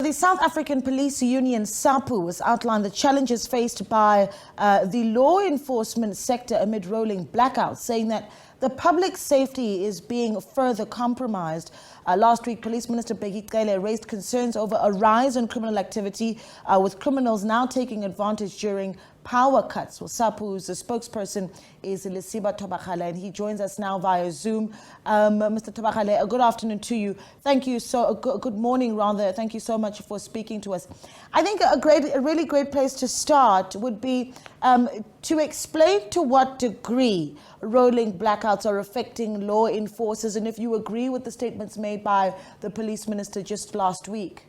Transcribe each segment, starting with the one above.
the South African Police Union, SAPU, has outlined the challenges faced by the law enforcement sector amid rolling blackouts, saying that the public safety is being further compromised. Last week, Police Minister Bheki Cele raised concerns over a rise in criminal activity, with criminals now taking advantage during power cuts. Well, SAPU's spokesperson is Lesiba Thobakgale, and he joins us now via Zoom. Mr. Thobakgale, good afternoon to you. Thank you good morning, rather. Thank you so much for speaking to us. I think a really great place to start would be to explain to what degree rolling blackouts are affecting law enforcers, and if you agree with the statements made by the police minister just last week.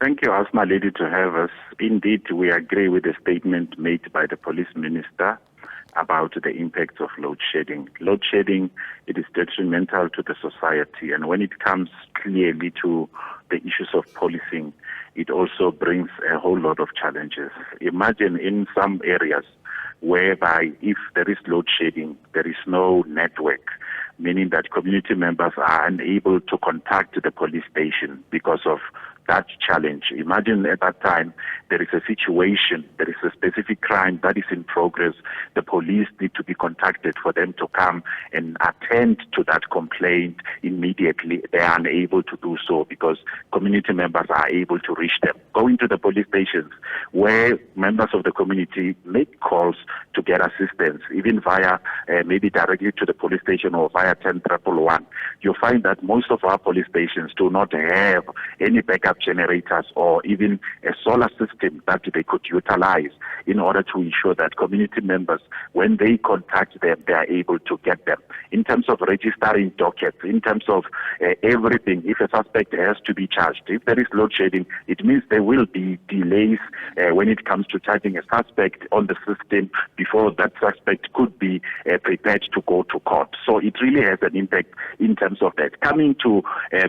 Thank you, Asma Lady, to have us. Indeed, we agree with the statement made by the police minister about the impacts of load shedding. Load shedding, it is detrimental to the society, and when it comes clearly to the issues of policing, it also brings a whole lot of challenges. Imagine in some areas whereby if there is load shedding, there is no network, meaning that community members are unable to contact the police station because of that challenge. Imagine at that time, there is a situation, there is a specific crime that is in progress. The police need to be contacted for them to come and attend to that complaint immediately. They are unable to do so because community members are able to reach them. Going to the police stations where members of the community make calls to get assistance, even via maybe directly to the police station or via 10111. You'll find that most of our police stations do not have any backup generators or even a solar system that they could utilize in order to ensure that community members, when they contact them, they are able to get them. In terms of registering dockets, in terms of everything, if a suspect has to be charged, if there is load shedding, it means there will be delays when it comes to charging a suspect on the system before that suspect could be prepared to go to court. So it really has an impact in terms of that. Coming to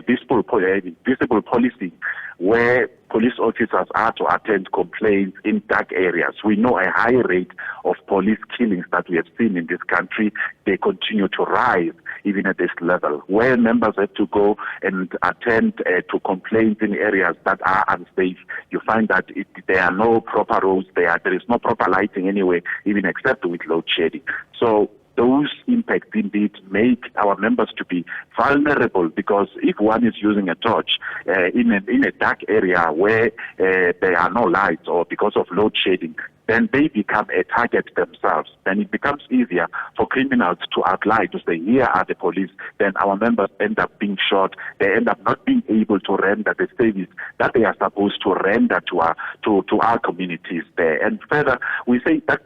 visible policing, where police officers are to attend complaints in dark areas. We know a high rate of police killings that we have seen in this country. They continue to rise even at this level, where members have to go and attend to complaints in areas that are unsafe. You find that there are no proper roads, there is no proper lighting anyway, even except with load shedding. So those impacts indeed make our members to be vulnerable, because if one is using a torch in a dark area where there are no lights or because of load shedding, then they become a target themselves. Then it becomes easier for criminals to outline, to say, here are the police. Then our members end up being shot. They end up not being able to render the service that they are supposed to render to our communities there. And further, we say that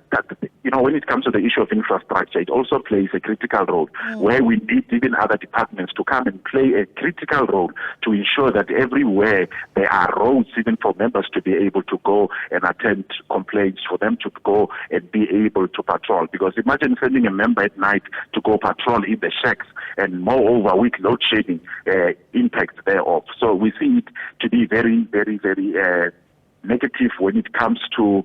when it comes to the issue of infrastructure, it also plays a critical role, where we need even other departments to come and play a critical role to ensure that everywhere there are roads, even for members to be able to go and attend complaints, for them to go and be able to patrol. Because imagine sending a member at night to go patrol in the shacks, and moreover with load shedding impact thereof. So we see it to be very, very, very negative when it comes to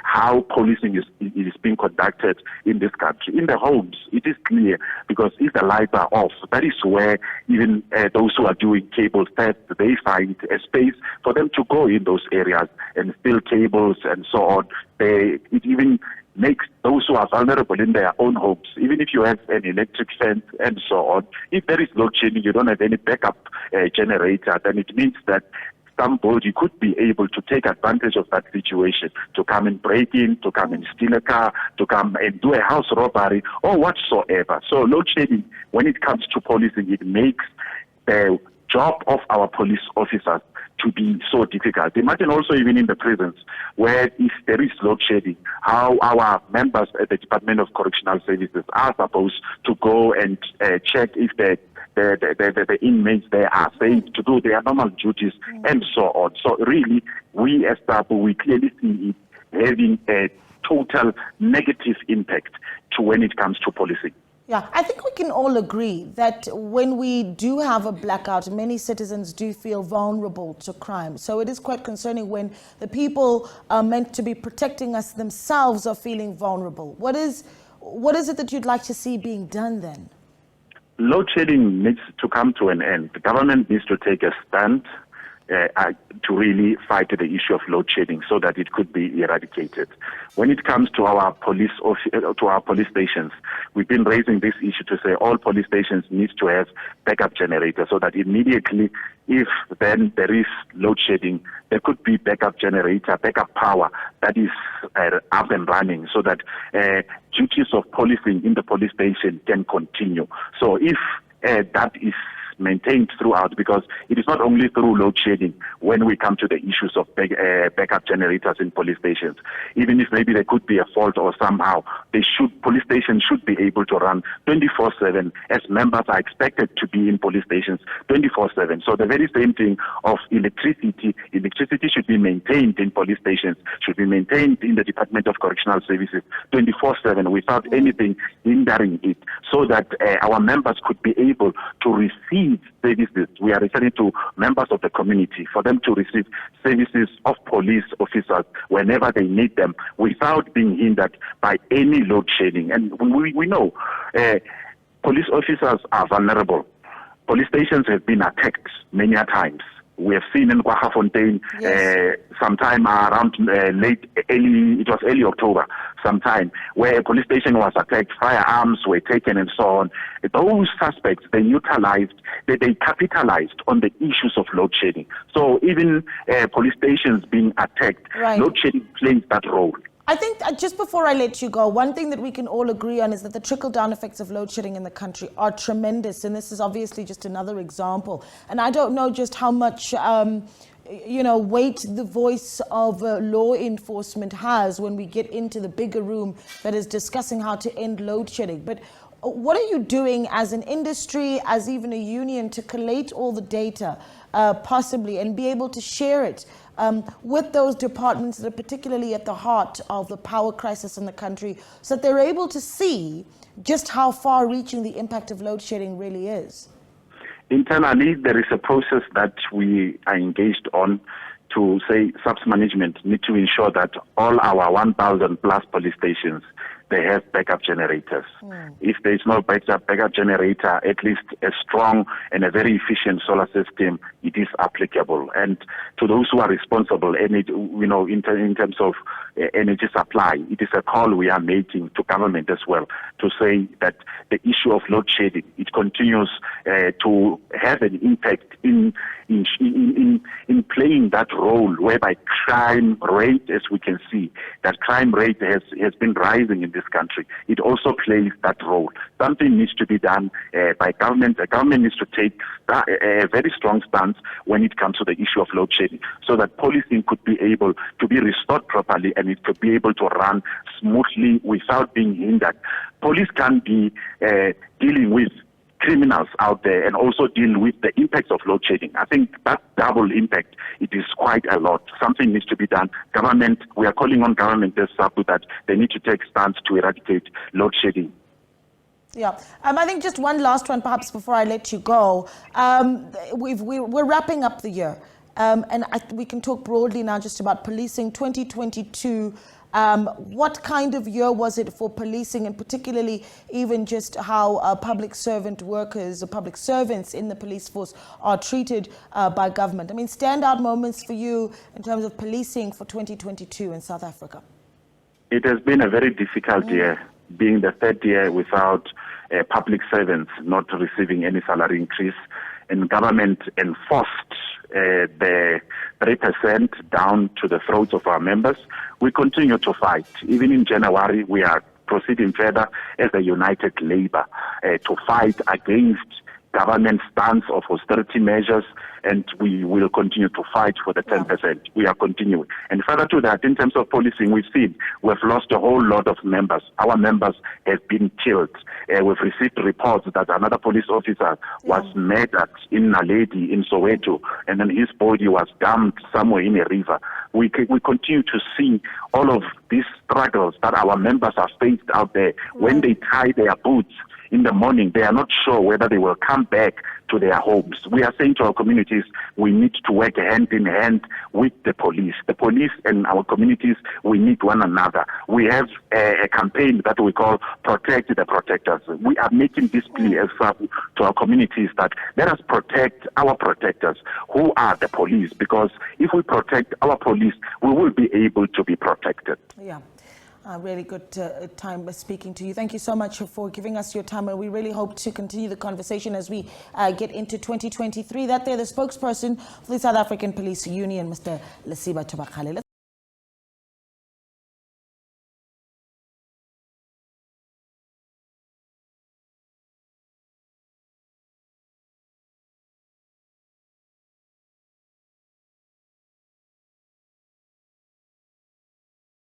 how policing is being conducted in this country. In the homes, it is clear, because if the lights are off, that is where even those who are doing cable theft, they find a space for them to go in those areas and steal cables and so on. It even makes those who are vulnerable in their own homes, even if you have an electric fence and so on, if there is load shedding, you don't have any backup generator, then it means that somebody could be able to take advantage of that situation to come and break in, to come and steal a car, to come and do a house robbery or whatsoever. So load shedding, when it comes to policing, it makes the job of our police officers to be so difficult. Imagine also even in the prisons, where if there is load shedding, how our members at the Department of Correctional Services are supposed to go and check if the inmates there are safe to do their normal duties and so on. So really, we as SAPU, we clearly see it having a total negative impact to when it comes to policing. Yeah, I think we can all agree that when we do have a blackout, many citizens do feel vulnerable to crime. So it is quite concerning when the people are meant to be protecting us themselves are feeling vulnerable. What is it that you'd like to see being done then? Load shedding needs to come to an end. The government needs to take a stand to really fight the issue of load shedding so that it could be eradicated. When it comes to our police stations, we've been raising this issue to say all police stations need to have backup generators so that immediately, if then there is load shedding, there could be backup generator, backup power that is up and running so that duties of policing in the police station can continue. So if that is maintained throughout, because it is not only through load shedding when we come to the issues of backup generators in police stations. Even if maybe there could be a fault or somehow, police stations should be able to run 24/7, as members are expected to be in police stations 24/7. So the very same thing of electricity should be maintained in police stations, should be maintained in the Department of Correctional Services 24/7 without anything hindering it, so that our members could be able to receive services. We are referring to members of the community, for them to receive services of police officers whenever they need them without being hindered by any load shedding. And we know police officers are vulnerable. Police stations have been attacked many a times. We have seen in Kwaggafontein sometime around early October, sometime, where a police station was attacked, firearms were taken and so on. Those suspects, they capitalized on the issues of load shedding. So even police stations being attacked, load shedding plays that role. I think just before I let you go, one thing that we can all agree on is that the trickle-down effects of load shedding in the country are tremendous, and this is obviously just another example. And I don't know just how much weight the voice of law enforcement has when we get into the bigger room that is discussing how to end load shedding. But what are you doing as an industry, as even a union, to collate all the data possibly and be able to share it with those departments that are particularly at the heart of the power crisis in the country, so that they're able to see just how far-reaching the impact of load shedding really is? Internally, there is a process that we are engaged on to say SABC management need to ensure that all our 1,000 plus police stations, they have backup generators. If there is no backup generator, at least a strong and a very efficient solar system, it is applicable. And to those who are responsible, in terms of energy supply, it is a call we are making to government as well to say that the issue of load shedding, it continues to have an impact in playing that role, whereby crime rate, as we can see, that crime rate has been rising in this country. It also plays that role. Something needs to be done by government. The government needs to take a very strong stance when it comes to the issue of load shedding, so that policing could be able to be restored properly and it could be able to run smoothly without being hindered. Police can be dealing with criminals out there and also deal with the impacts of load shedding. I think that double impact, it is quite a lot. Something needs to be done. Government, we are calling on government as SAPU that they need to take stance to eradicate load shedding. Yeah, I think just one last one perhaps before I let you go. We're wrapping up the year, and we can talk broadly now just about policing 2022. What kind of year was it for policing, and particularly even just how public servant workers or public servants in the police force are treated by government? I mean, standout moments for you in terms of policing for 2022 in South Africa? It has been a very difficult year, being the third year without public servants not receiving any salary increase, and government enforced the 3% down to the throats of our members. We continue to fight. Even in January, we are proceeding further as a united labor to fight against government stance of austerity measures, and we will continue to fight for the 10%. We are continuing. And further to that, in terms of policing, we've lost a whole lot of members. Our members have been killed. We've received reports that another police officer was murdered in Naledi, in Soweto, and then his body was dumped somewhere in a river. We continue to see all of these struggles that our members are faced out there. When they tie their boots in the morning, they are not sure whether they will come back to their homes. We are saying to our communities, we need to work hand in hand with the police. The police and our communities, we need one another. We have a campaign that we call Protect the Protectors. We are making this plea as SAPU to our communities that let us protect our protectors, who are the police, because if we protect our police, we will be able to be protected. Yeah. Really good time speaking to you. Thank you so much for giving us your time, and we really hope to continue the conversation as we get into 2023. That they're the spokesperson for the South African Police Union, Mr. Lesiba Thobakgale.